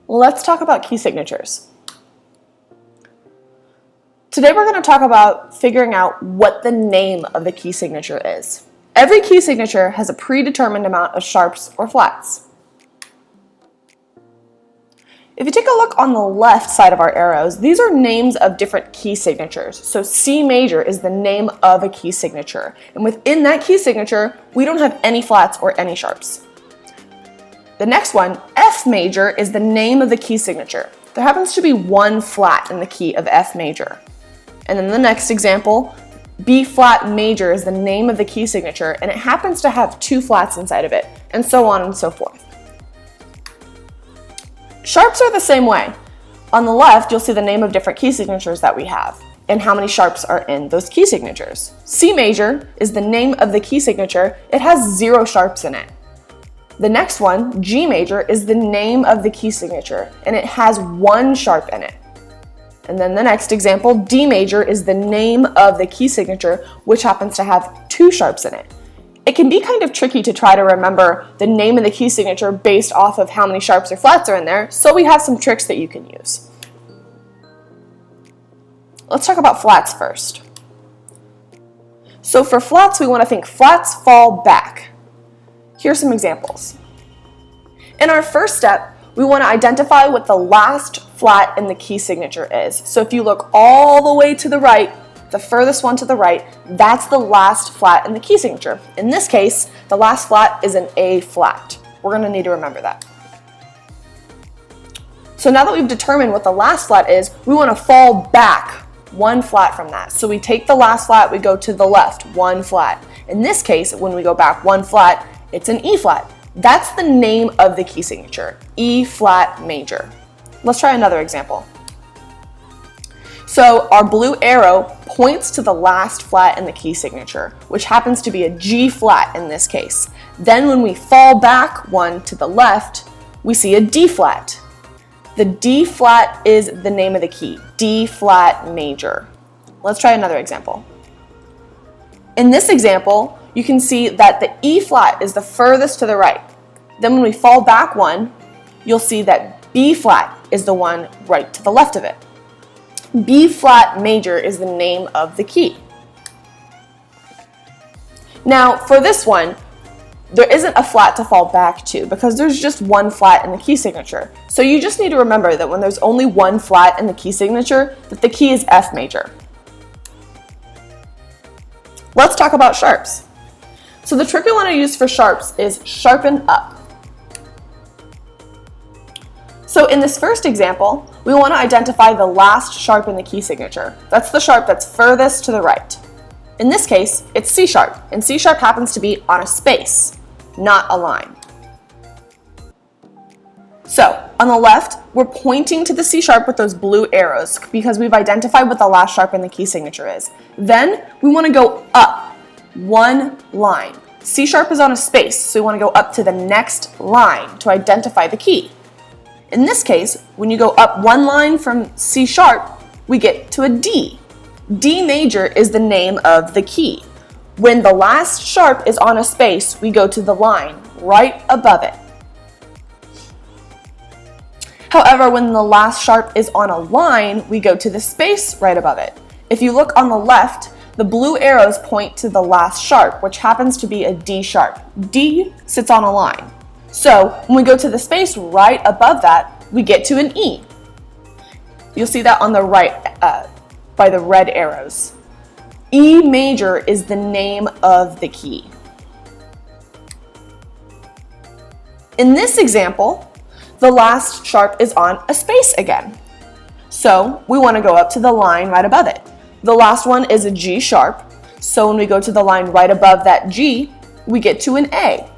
Let's talk about key signatures. Today we're going to talk about figuring out what the name of the key signature is. Every key signature has a predetermined amount of sharps or flats. If you take a look on the left side of our arrows, these are names of different key signatures. So C major is the name of a key signature. And within that key signature, we don't have any flats or any sharps. The next one, F major, is the name of the key signature. There happens to be one flat in the key of F major. And then the next example, B flat major is the name of the key signature, and it happens to have two flats inside of it, and so on and so forth. Sharps are the same way. On the left, you'll see the name of different key signatures that we have, and how many sharps are in those key signatures. C major is the name of the key signature. It has 0 sharps in it. The next one, G major, is the name of the key signature, and it has 1 sharp in it. And then the next example, D major, is the name of the key signature, which happens to have 2 sharps in it. It can be kind of tricky to try to remember the name of the key signature based off of how many sharps or flats are in there, so we have some tricks that you can use. Let's talk about flats first. So for flats, we want to think flats fall back. Here's some examples. In our first step, we want to identify what the last flat in the key signature is. So if you look all the way to the right, the furthest one to the right, that's the last flat in the key signature. In this case, the last flat is an A flat. We're going to need to remember that. So now that we've determined what the last flat is, we want to fall back 1 flat from that. So we take the last flat, we go to the left, 1 flat. In this case, when we go back 1 flat, it's an E flat. That's the name of the key signature, E flat major. Let's try another example. So our blue arrow points to the last flat in the key signature, which happens to be a G flat in this case. Then when we fall back 1 to the left, we see a D flat. The D flat is the name of the key, D flat major. Let's try another example. In this example, you can see that the E flat is the furthest to the right. Then when we fall back 1, you'll see that B flat is the one right to the left of it. B flat major is the name of the key. Now for this one, there isn't a flat to fall back to because there's just 1 flat in the key signature. So you just need to remember that when there's only 1 flat in the key signature, that the key is F major. Let's talk about sharps. So the trick we want to use for sharps is sharpen up. So in this first example, we want to identify the last sharp in the key signature. That's the sharp that's furthest to the right. In this case, it's C sharp, and C sharp happens to be on a space, not a line. So on the left, we're pointing to the C sharp with those blue arrows because we've identified what the last sharp in the key signature is. Then we want to go up 1 line. C sharp is on a space, so we want to go up to the next line to identify the key. In this case, when you go up 1 line from C sharp, we get to a D. D major is the name of the key. When the last sharp is on a space, we go to the line right above it. However, when the last sharp is on a line, we go to the space right above it. If you look on the left, the blue arrows point to the last sharp, which happens to be a D sharp. D sits on a line. So when we go to the space right above that, we get to an E. You'll see that on the right by the red arrows. E major is the name of the key. In this example, the last sharp is on a space again. So we want to go up to the line right above it. The last one is a G sharp. So when we go to the line right above that G, we get to an A.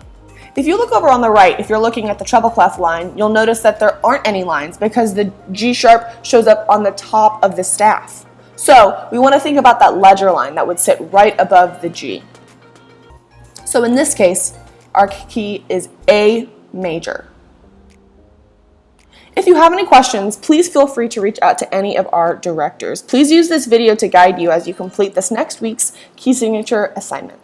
If you look over on the right, if you're looking at the treble clef line, you'll notice that there aren't any lines because the G sharp shows up on the top of the staff. So we want to think about that ledger line that would sit right above the G. So in this case, our key is A major. If you have any questions, please feel free to reach out to any of our directors. Please use this video to guide you as you complete this next week's key signature assignment.